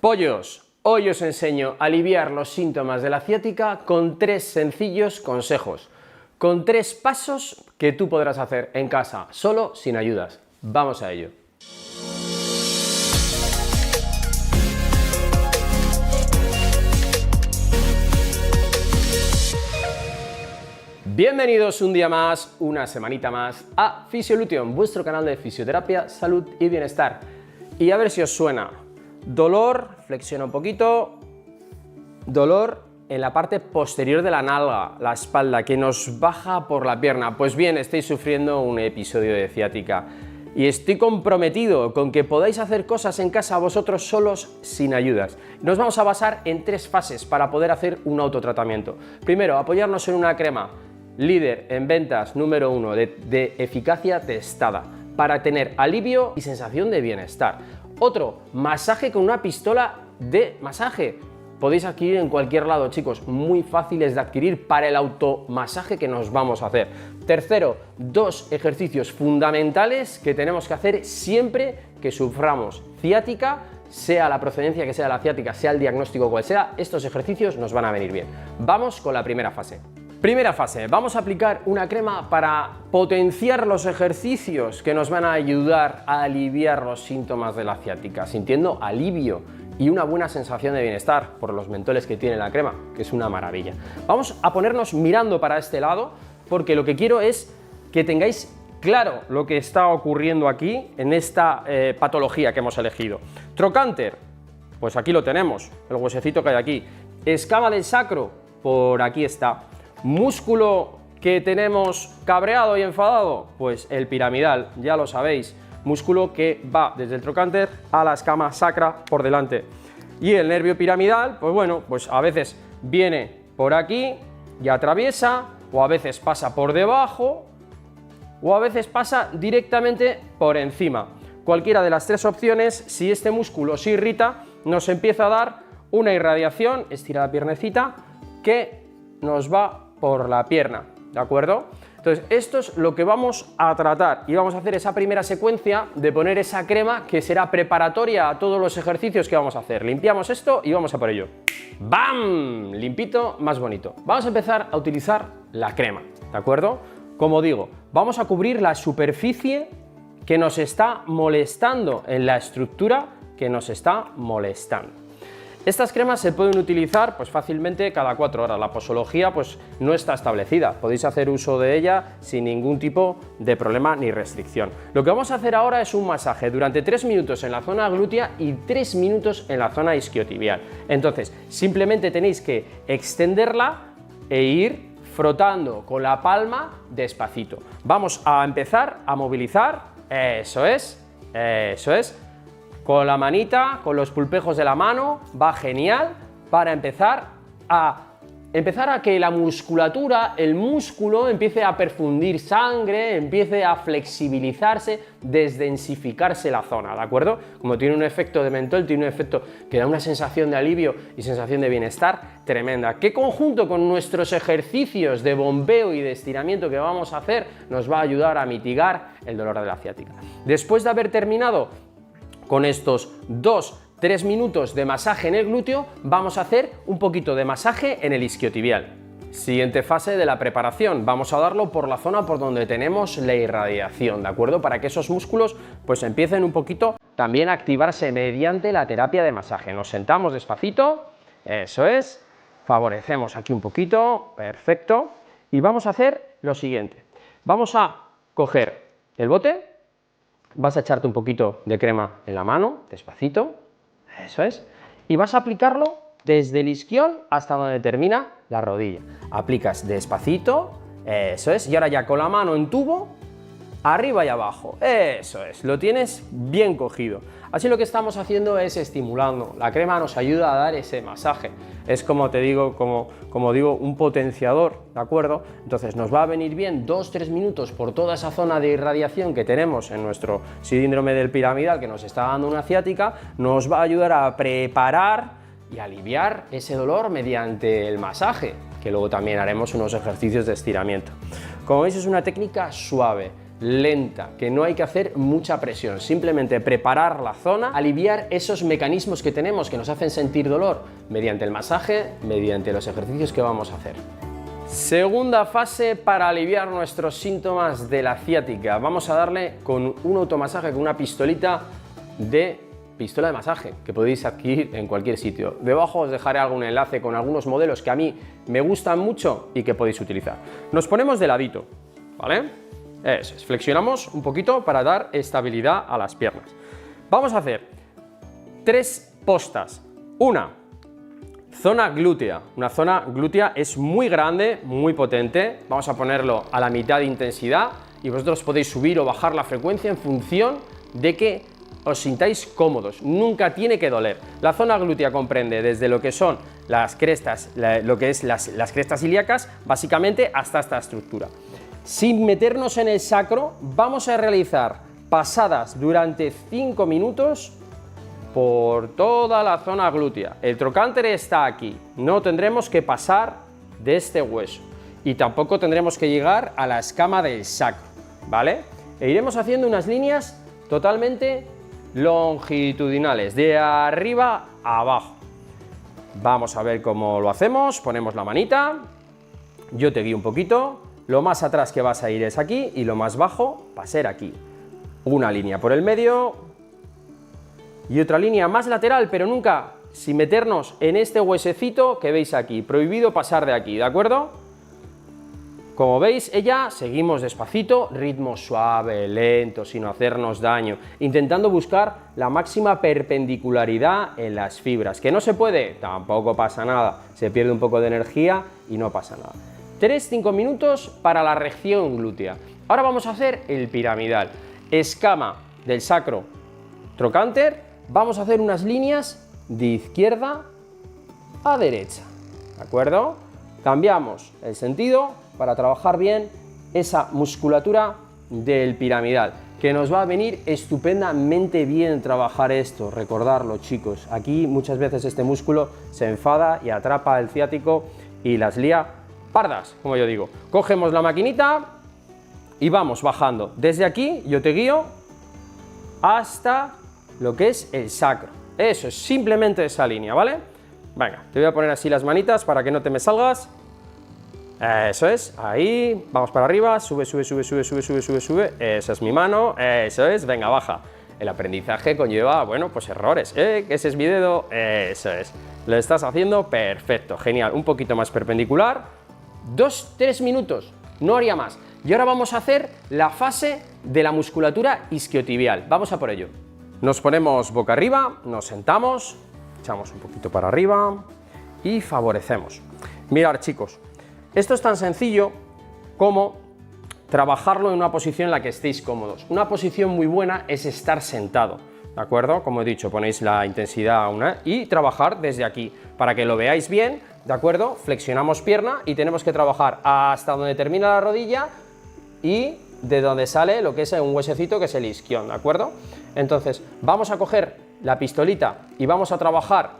Pollos, hoy os enseño a aliviar los síntomas de la ciática con 3 sencillos consejos, con 3 pasos que tú podrás hacer en casa, solo sin ayudas. Vamos a ello. Bienvenidos un día más, una semanita más a Fisiolution, vuestro canal de fisioterapia, salud y bienestar. Y a ver si os suena. Dolor, flexiona un poquito, dolor en la parte posterior de la nalga, la espalda, que nos baja por la pierna. Pues bien, estáis sufriendo un episodio de ciática y estoy comprometido con que podáis hacer cosas en casa vosotros solos sin ayudas. Nos vamos a basar en 3 fases para poder hacer un autotratamiento. Primero, apoyarnos en una crema líder en ventas número 1 de eficacia testada para tener alivio y sensación de bienestar. Otro, masaje con una pistola de masaje. Podéis adquirir en cualquier lado, chicos, muy fáciles de adquirir para el automasaje que nos vamos a hacer. Tercero, 2 ejercicios fundamentales que tenemos que hacer siempre que suframos ciática, sea la procedencia que sea la ciática, sea el diagnóstico cual sea, estos ejercicios nos van a venir bien. Vamos con la primera fase. Primera fase, vamos a aplicar una crema para potenciar los ejercicios que nos van a ayudar a aliviar los síntomas de la ciática, sintiendo alivio y una buena sensación de bienestar por los mentoles que tiene la crema, que es una maravilla. Vamos a ponernos mirando para este lado porque lo que quiero es que tengáis claro lo que está ocurriendo aquí en esta patología que hemos elegido. Trocánter, pues aquí lo tenemos, el huesecito que hay aquí. Escama del sacro, por aquí está. Músculo que tenemos cabreado y enfadado, pues el piramidal, ya lo sabéis, músculo que va desde el trocánter a la escama sacra por delante. Y el nervio piramidal, pues bueno, pues a veces viene por aquí y atraviesa, o a veces pasa por debajo, o a veces pasa directamente por encima. Cualquiera de las 3 opciones, si este músculo se irrita, nos empieza a dar una irradiación, estira la piernecita, que nos va por la pierna, ¿de acuerdo? Entonces, esto es lo que vamos a tratar y vamos a hacer esa primera secuencia de poner esa crema que será preparatoria a todos los ejercicios que vamos a hacer. Limpiamos esto y vamos a por ello. ¡Bam! Limpito, más bonito. Vamos a empezar a utilizar la crema, ¿de acuerdo? Como digo, vamos a cubrir la superficie que nos está molestando, en la estructura que nos está molestando. Estas cremas se pueden utilizar pues fácilmente cada 4 horas. La posología pues no está establecida, podéis hacer uso de ella sin ningún tipo de problema ni restricción. Lo que vamos a hacer ahora es un masaje durante 3 minutos en la zona glútea y 3 minutos en la zona isquiotibial. Entonces, simplemente tenéis que extenderla e ir frotando con la palma despacito. Vamos a empezar a movilizar, eso es, con la manita, con los pulpejos de la mano, va genial para empezar a que la musculatura, el músculo empiece a perfundir sangre, empiece a flexibilizarse, desdensificarse la zona, ¿de acuerdo? Como tiene un efecto de mentol, tiene un efecto que da una sensación de alivio y sensación de bienestar tremenda, que conjunto con nuestros ejercicios de bombeo y de estiramiento que vamos a hacer, nos va a ayudar a mitigar el dolor de la ciática. Después de haber terminado con estos 2-3 minutos de masaje en el glúteo, vamos a hacer un poquito de masaje en el isquiotibial. Siguiente fase de la preparación, vamos a darlo por la zona por donde tenemos la irradiación, ¿de acuerdo? Para que esos músculos pues empiecen un poquito también a activarse mediante la terapia de masaje. Nos sentamos despacito, eso es, favorecemos aquí un poquito, perfecto, y vamos a hacer lo siguiente. Vamos a coger el bote, vas a echarte un poquito de crema en la mano, despacito, eso es, y vas a aplicarlo desde el isquion hasta donde termina la rodilla. Aplicas despacito, eso es, y ahora ya con la mano en tubo, arriba y abajo, eso es, lo tienes bien cogido. Así lo que estamos haciendo es estimulando, la crema nos ayuda a dar ese masaje, es como te digo, como digo, un potenciador, ¿de acuerdo? Entonces nos va a venir bien 2-3 minutos por toda esa zona de irradiación que tenemos en nuestro síndrome del piramidal que nos está dando una ciática, nos va a ayudar a preparar y aliviar ese dolor mediante el masaje, que luego también haremos unos ejercicios de estiramiento. Como veis, es una técnica suave, lenta, que no hay que hacer mucha presión, simplemente preparar la zona, aliviar esos mecanismos que tenemos que nos hacen sentir dolor mediante el masaje, mediante los ejercicios que vamos a hacer. Segunda fase para aliviar nuestros síntomas de la ciática. Vamos a darle con un automasaje, con una pistola de masaje que podéis adquirir en cualquier sitio. Debajo os dejaré algún enlace con algunos modelos que a mí me gustan mucho y que podéis utilizar. Nos ponemos de ladito, ¿vale? Eso es, flexionamos un poquito para dar estabilidad a las piernas. Vamos a hacer 3 postas. Una zona glútea. Una zona glútea es muy grande, muy potente. Vamos a ponerlo a la mitad de intensidad y vosotros podéis subir o bajar la frecuencia en función de que os sintáis cómodos. Nunca tiene que doler. La zona glútea comprende desde lo que son las crestas, las crestas ilíacas, básicamente hasta esta estructura. Sin meternos en el sacro, vamos a realizar pasadas durante 5 minutos por toda la zona glútea. El trocánter está aquí, no tendremos que pasar de este hueso y tampoco tendremos que llegar a la escama del sacro, ¿vale? E iremos haciendo unas líneas totalmente longitudinales, de arriba a abajo. Vamos a ver cómo lo hacemos. Ponemos la manita, yo te guío un poquito. Lo más atrás que vas a ir es aquí y lo más bajo va a ser aquí. Una línea por el medio y otra línea más lateral, pero nunca sin meternos en este huesecito que veis aquí. Prohibido pasar de aquí, ¿de acuerdo? Como veis, seguimos despacito, ritmo suave, lento, sin hacernos daño, intentando buscar la máxima perpendicularidad en las fibras. ¿Que no se puede? Tampoco pasa nada, se pierde un poco de energía y no pasa nada. 3-5 minutos para la región glútea. Ahora vamos a hacer el piramidal. Escama del sacro trocánter, vamos a hacer unas líneas de izquierda a derecha, ¿de acuerdo? Cambiamos el sentido para trabajar bien esa musculatura del piramidal, que nos va a venir estupendamente bien trabajar esto. Recordarlo, chicos, aquí muchas veces este músculo se enfada y atrapa el ciático y las lía pardas, como yo digo. Cogemos la maquinita y vamos bajando. Desde aquí yo te guío hasta lo que es el sacro. Eso es simplemente esa línea, ¿vale? Venga, te voy a poner así las manitas para que no te me salgas. Eso es, ahí, vamos para arriba, sube, sube, sube, sube, sube, sube, sube, sube. Esa es mi mano, eso es, venga, baja. El aprendizaje conlleva, bueno, pues errores, que ese es mi dedo, eso es. Lo estás haciendo perfecto, genial. Un poquito más perpendicular. 2-3 minutos, no haría más. Y ahora vamos a hacer la fase de la musculatura isquiotibial. Vamos a por ello. Nos ponemos boca arriba, nos sentamos, echamos un poquito para arriba y favorecemos. Mirad, chicos, esto es tan sencillo como trabajarlo en una posición en la que estéis cómodos. Una posición muy buena es estar sentado, ¿de acuerdo? Como he dicho, ponéis la intensidad a una y trabajar desde aquí para que lo veáis bien. ¿De acuerdo? Flexionamos pierna y tenemos que trabajar hasta donde termina la rodilla y de donde sale lo que es un huesecito que es el isquión, ¿de acuerdo? Entonces, vamos a coger la pistolita y vamos a trabajar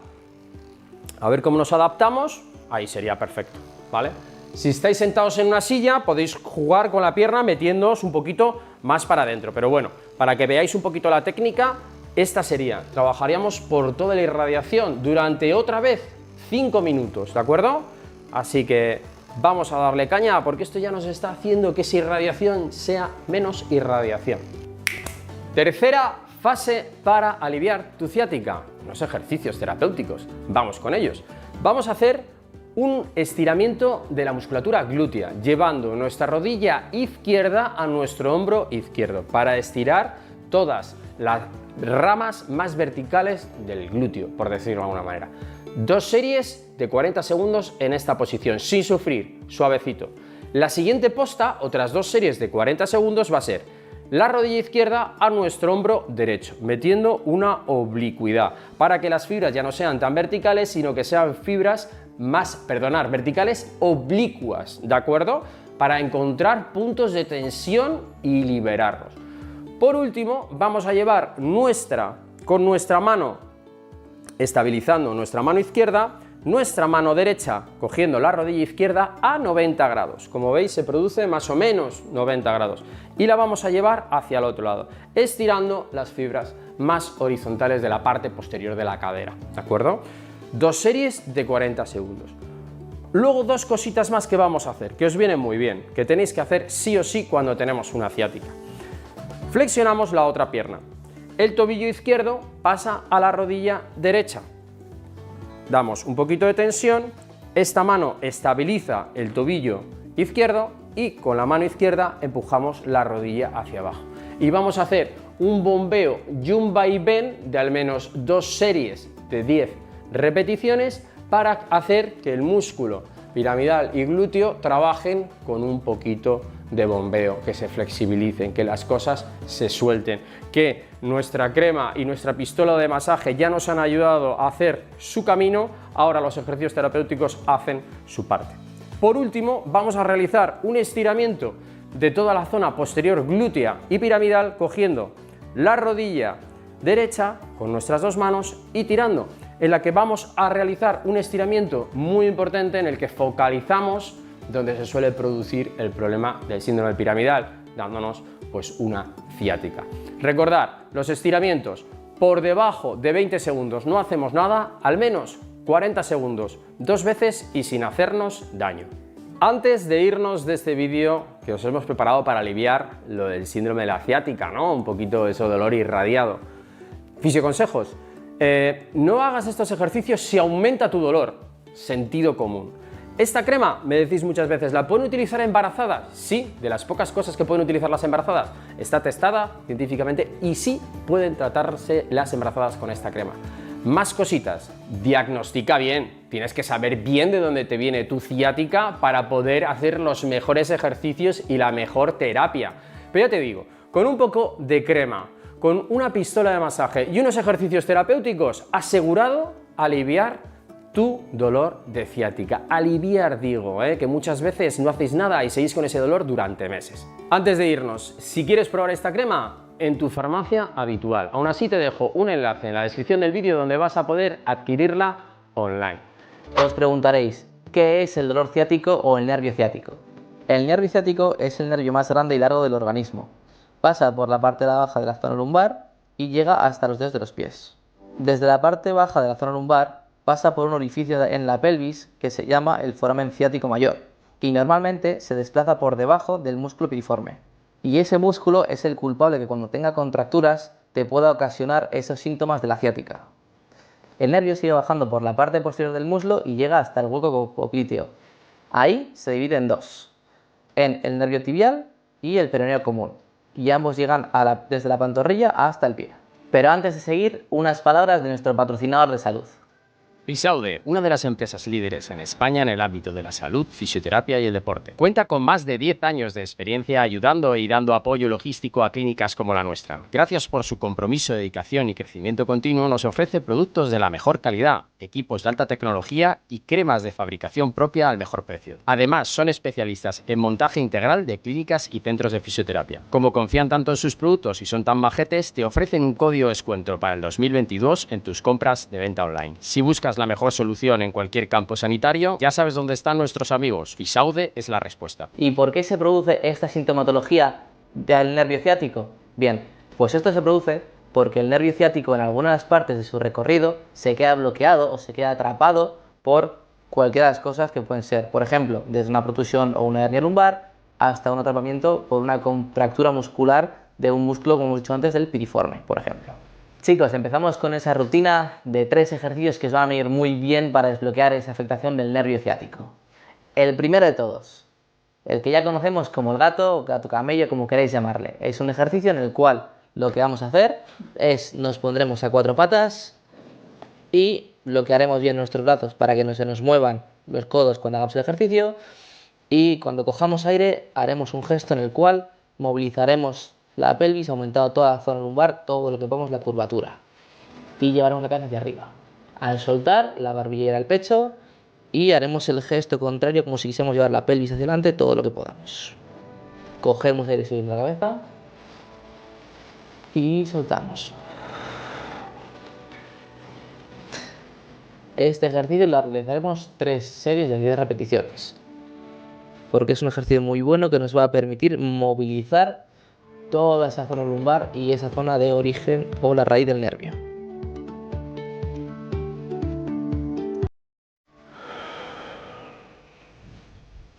a ver cómo nos adaptamos. Ahí sería perfecto, ¿vale? Si estáis sentados en una silla, podéis jugar con la pierna metiéndoos un poquito más para adentro, pero bueno, para que veáis un poquito la técnica, esta sería, trabajaríamos por toda la irradiación durante otra vez 5 minutos, ¿de acuerdo? Así que vamos a darle caña porque esto ya nos está haciendo que esa irradiación sea menos irradiación. Tercera fase para aliviar tu ciática, los ejercicios terapéuticos. Vamos con ellos. Vamos a hacer un estiramiento de la musculatura glútea, llevando nuestra rodilla izquierda a nuestro hombro izquierdo para estirar todas las ramas más verticales del glúteo, por decirlo de alguna manera. 2 series de 40 segundos en esta posición, sin sufrir, suavecito. La siguiente posta, otras 2 series de 40 segundos, va a ser la rodilla izquierda a nuestro hombro derecho, metiendo una oblicuidad, para que las fibras ya no sean tan verticales, sino que sean fibras verticales oblicuas, ¿de acuerdo? Para encontrar puntos de tensión y liberarlos. Por último, vamos a llevar con nuestra mano, estabilizando nuestra mano izquierda, nuestra mano derecha cogiendo la rodilla izquierda a 90 grados. Como veis, se produce más o menos 90 grados. Y la vamos a llevar hacia el otro lado, estirando las fibras más horizontales de la parte posterior de la cadera, ¿de acuerdo? 2 series de 40 segundos. Luego 2 cositas más que vamos a hacer, que os vienen muy bien, que tenéis que hacer sí o sí cuando tenemos una ciática. Flexionamos la otra pierna. El tobillo izquierdo pasa a la rodilla derecha. Damos un poquito de tensión, esta mano estabiliza el tobillo izquierdo y con la mano izquierda empujamos la rodilla hacia abajo. Y vamos a hacer un bombeo y un vaivén de al menos 2 series de 10 repeticiones para hacer que el músculo piramidal y glúteo trabajen con un poquito de bombeo, que se flexibilicen, que las cosas se suelten, que nuestra crema y nuestra pistola de masaje ya nos han ayudado a hacer su camino, ahora los ejercicios terapéuticos hacen su parte. Por último, vamos a realizar un estiramiento de toda la zona posterior glútea y piramidal cogiendo la rodilla derecha con nuestras 2 manos y tirando, en la que vamos a realizar un estiramiento muy importante en el que focalizamos donde se suele producir el problema del síndrome piramidal, dándonos pues una ciática. Recordad, los estiramientos por debajo de 20 segundos no hacemos nada, al menos 40 segundos 2 veces y sin hacernos daño. Antes de irnos de este vídeo que os hemos preparado para aliviar lo del síndrome de la ciática, ¿no? Un poquito de ese dolor irradiado. Fisioconsejos, no hagas estos ejercicios si aumenta tu dolor, sentido común. Esta crema, me decís muchas veces, ¿la pueden utilizar embarazadas? Sí, de las pocas cosas que pueden utilizar las embarazadas. Está testada científicamente y sí pueden tratarse las embarazadas con esta crema. Más cositas, diagnostica bien, tienes que saber bien de dónde te viene tu ciática para poder hacer los mejores ejercicios y la mejor terapia. Pero ya te digo, con un poco de crema, con una pistola de masaje y unos ejercicios terapéuticos, asegurado aliviar tu dolor de ciática. Aliviar, digo, que muchas veces no hacéis nada y seguís con ese dolor durante meses. Antes de irnos, si quieres probar esta crema, en tu farmacia habitual. Aún así te dejo un enlace en la descripción del vídeo donde vas a poder adquirirla online. Os preguntaréis, ¿qué es el dolor ciático o el nervio ciático? El nervio ciático es el nervio más grande y largo del organismo. Pasa por la parte baja de la zona lumbar y llega hasta los dedos de los pies. Desde la parte baja de la zona lumbar pasa por un orificio en la pelvis que se llama el foramen ciático mayor y normalmente se desplaza por debajo del músculo piriforme. Y ese músculo es el culpable que cuando tenga contracturas te pueda ocasionar esos síntomas de la ciática. El nervio sigue bajando por la parte posterior del muslo y llega hasta el hueco popliteo. Ahí se divide en 2, en el nervio tibial y el peroneo común, y ambos llegan desde la pantorrilla hasta el pie. Pero antes de seguir, unas palabras de nuestro patrocinador de salud. Fisaude, una de las empresas líderes en España en el ámbito de la salud, fisioterapia y el deporte. Cuenta con más de 10 años de experiencia ayudando y dando apoyo logístico a clínicas como la nuestra. Gracias por su compromiso, dedicación y crecimiento continuo, nos ofrece productos de la mejor calidad, equipos de alta tecnología y cremas de fabricación propia al mejor precio. Además, son especialistas en montaje integral de clínicas y centros de fisioterapia. Como confían tanto en sus productos y son tan majetes, te ofrecen un código de descuento para el 2022 en tus compras de venta online. Si buscas la mejor solución en cualquier campo sanitario, ya sabes dónde están nuestros amigos. Fisaude es la respuesta. ¿Y por qué se produce esta sintomatología del nervio ciático? Bien, pues esto se produce porque el nervio ciático en algunas partes de su recorrido se queda bloqueado o se queda atrapado por cualquiera de las cosas que pueden ser, por ejemplo, desde una protusión o una hernia lumbar hasta un atrapamiento por una contractura muscular de un músculo, como hemos dicho antes, del piriforme, por ejemplo. Chicos, empezamos con esa rutina de 3 ejercicios que os van a venir muy bien para desbloquear esa afectación del nervio ciático. El primero de todos, el que ya conocemos como el gato o gato camello, como queráis llamarle. Es un ejercicio en el cual lo que vamos a hacer es nos pondremos a 4 patas y bloquearemos bien nuestros brazos para que no se nos muevan los codos cuando hagamos el ejercicio, y cuando cojamos aire haremos un gesto en el cual movilizaremos la pelvis, aumentando toda la zona lumbar, todo lo que podamos, la curvatura, y llevaremos la cabeza hacia arriba. Al soltar, la barbilla irá al pecho y haremos el gesto contrario como si quisiéramos llevar la pelvis hacia adelante todo lo que podamos. Cogemos aire subiendo la cabeza y soltamos. Este ejercicio lo realizaremos 3 series de 10 repeticiones, porque es un ejercicio muy bueno que nos va a permitir movilizar toda esa zona lumbar y esa zona de origen o la raíz del nervio.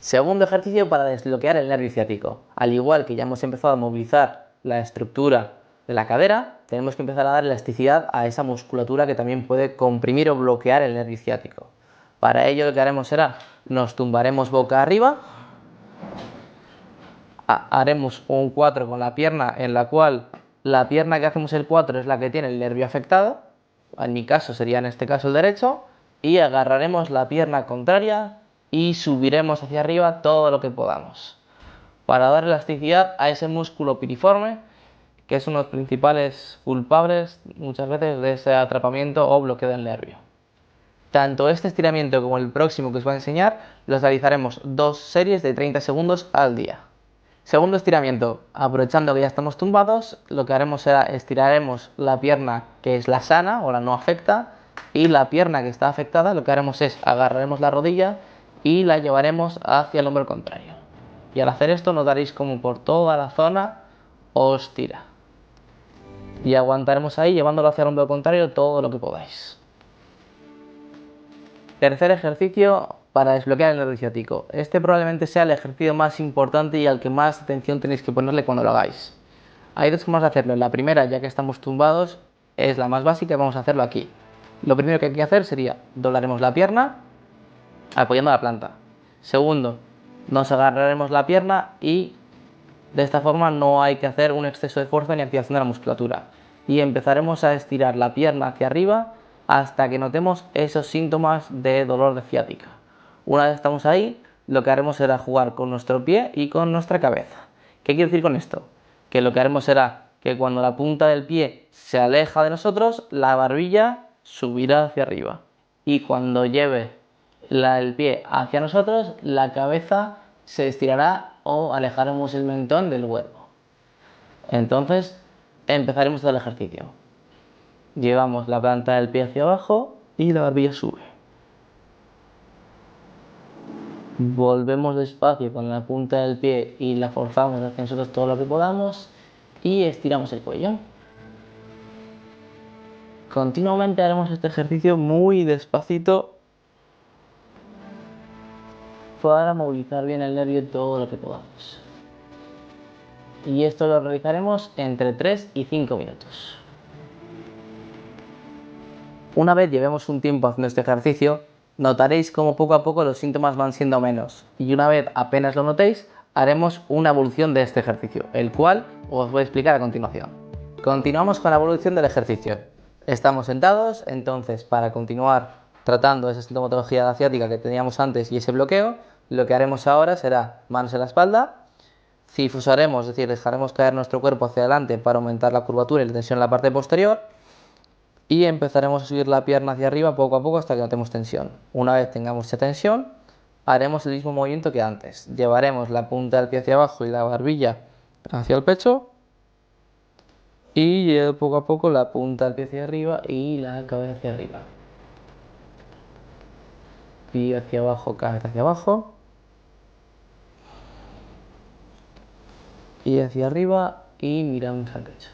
Segundo ejercicio para desbloquear el nervio ciático. Al igual que ya hemos empezado a movilizar la estructura de la cadera, tenemos que empezar a dar elasticidad a esa musculatura que también puede comprimir o bloquear el nervio ciático. Para ello lo que haremos será, nos tumbaremos boca arriba, haremos un 4 con la pierna en la cual la pierna que hacemos el 4 es la que tiene el nervio afectado, en mi caso sería en este caso el derecho, y agarraremos la pierna contraria y subiremos hacia arriba todo lo que podamos, para dar elasticidad a ese músculo piriforme, que es uno de los principales culpables muchas veces de ese atrapamiento o bloqueo del nervio. Tanto este estiramiento como el próximo que os voy a enseñar los realizaremos 2 series de 30 segundos al día. Segundo estiramiento, aprovechando que ya estamos tumbados, lo que haremos será estiraremos la pierna que es la sana o la no afecta, y la pierna que está afectada lo que haremos es agarraremos la rodilla y la llevaremos hacia el hombro contrario. Y al hacer esto notaréis como por toda la zona os tira. Y aguantaremos ahí llevándolo hacia el hombro contrario todo lo que podáis. Tercer ejercicio para desbloquear el nervio ciático. Este probablemente sea el ejercicio más importante y al que más atención tenéis que ponerle cuando lo hagáis. Hay 2 formas de hacerlo. La primera, ya que estamos tumbados, es la más básica y vamos a hacerlo aquí. Lo primero que hay que hacer sería doblaremos la pierna apoyando la planta. Segundo, nos agarraremos la pierna y de esta forma no hay que hacer un exceso de fuerza ni activación de la musculatura. Y empezaremos a estirar la pierna hacia arriba hasta que notemos esos síntomas de dolor de ciática. Una vez estamos ahí, lo que haremos será jugar con nuestro pie y con nuestra cabeza. ¿Qué quiero decir con esto? Que lo que haremos será que cuando la punta del pie se aleja de nosotros, la barbilla subirá hacia arriba. Y cuando lleve el pie hacia nosotros, la cabeza se estirará o alejaremos el mentón del cuerpo. Entonces, empezaremos todo el ejercicio. Llevamos la planta del pie hacia abajo y la barbilla sube. Volvemos despacio con la punta del pie y la forzamos hacia nosotros todo lo que podamos y estiramos el cuello. Continuamente haremos este ejercicio muy despacito para movilizar bien el nervio todo lo que podamos. Y esto lo realizaremos entre 3 y 5 minutos. Una vez llevemos un tiempo haciendo este ejercicio, notaréis cómo poco a poco los síntomas van siendo menos. Y una vez apenas lo notéis, haremos una evolución de este ejercicio, el cual os voy a explicar a continuación. Continuamos con la evolución del ejercicio. Estamos sentados, entonces para continuar tratando esa sintomatología ciática que teníamos antes y ese bloqueo, lo que haremos ahora será manos en la espalda, cifusaremos, es decir, dejaremos caer nuestro cuerpo hacia adelante para aumentar la curvatura y la tensión en la parte posterior, y empezaremos a subir la pierna hacia arriba poco a poco hasta que notemos tensión. Una vez tengamos esa tensión, haremos el mismo movimiento que antes. Llevaremos la punta del pie hacia abajo y la barbilla hacia el pecho, y poco a poco la punta del pie hacia arriba y la cabeza hacia arriba. Pie hacia abajo, cabeza hacia abajo. Y hacia arriba y miramos al techo.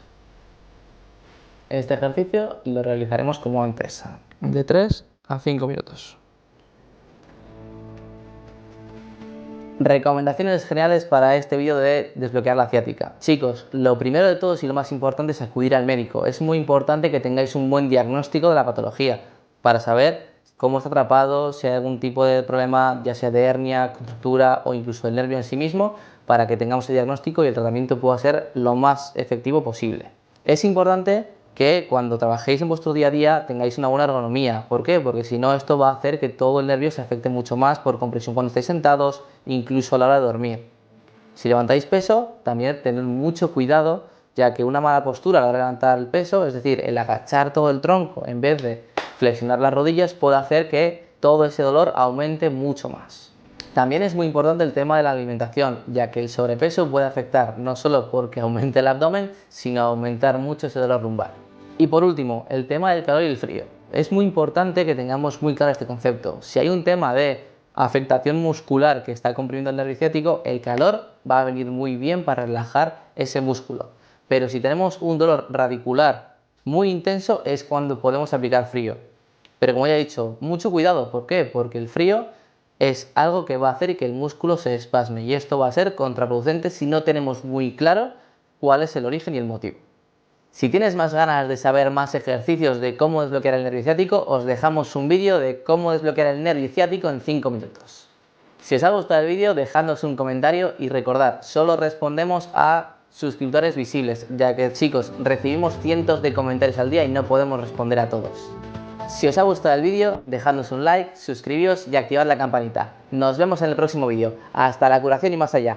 Este ejercicio lo realizaremos como antes, de 3 a 5 minutos. Recomendaciones generales para este vídeo de desbloquear la ciática. Chicos, lo primero de todo y lo más importante es acudir al médico. Es muy importante que tengáis un buen diagnóstico de la patología para saber cómo está atrapado, si hay algún tipo de problema, ya sea de hernia, contractura o incluso el nervio en sí mismo, para que tengamos el diagnóstico y el tratamiento pueda ser lo más efectivo posible. Es importante que cuando trabajéis en vuestro día a día tengáis una buena ergonomía. ¿Por qué? Porque si no, esto va a hacer que todo el nervio se afecte mucho más por compresión cuando estáis sentados, incluso a la hora de dormir. Si levantáis peso, también tened mucho cuidado, ya que una mala postura a la hora de levantar el peso, es decir, el agachar todo el tronco en vez de flexionar las rodillas, puede hacer que todo ese dolor aumente mucho más. También es muy importante el tema de la alimentación, ya que el sobrepeso puede afectar no solo porque aumente el abdomen, sino aumentar mucho ese dolor lumbar. Y por último, el tema del calor y el frío. Es muy importante que tengamos muy claro este concepto. Si hay un tema de afectación muscular que está comprimiendo el nervio ciático, el calor va a venir muy bien para relajar ese músculo. Pero si tenemos un dolor radicular muy intenso es cuando podemos aplicar frío. Pero como ya he dicho, mucho cuidado. ¿Por qué? Porque el frío es algo que va a hacer que el músculo se espasme y esto va a ser contraproducente si no tenemos muy claro cuál es el origen y el motivo. Si tienes más ganas de saber más ejercicios de cómo desbloquear el nervio ciático, os dejamos un vídeo de cómo desbloquear el nervio ciático en 5 minutos. Si os ha gustado el vídeo, dejadnos un comentario y recordad, solo respondemos a suscriptores visibles, ya que chicos, recibimos cientos de comentarios al día y no podemos responder a todos. Si os ha gustado el vídeo, dejadnos un like, suscribíos y activad la campanita. Nos vemos en el próximo vídeo. Hasta la curación y más allá.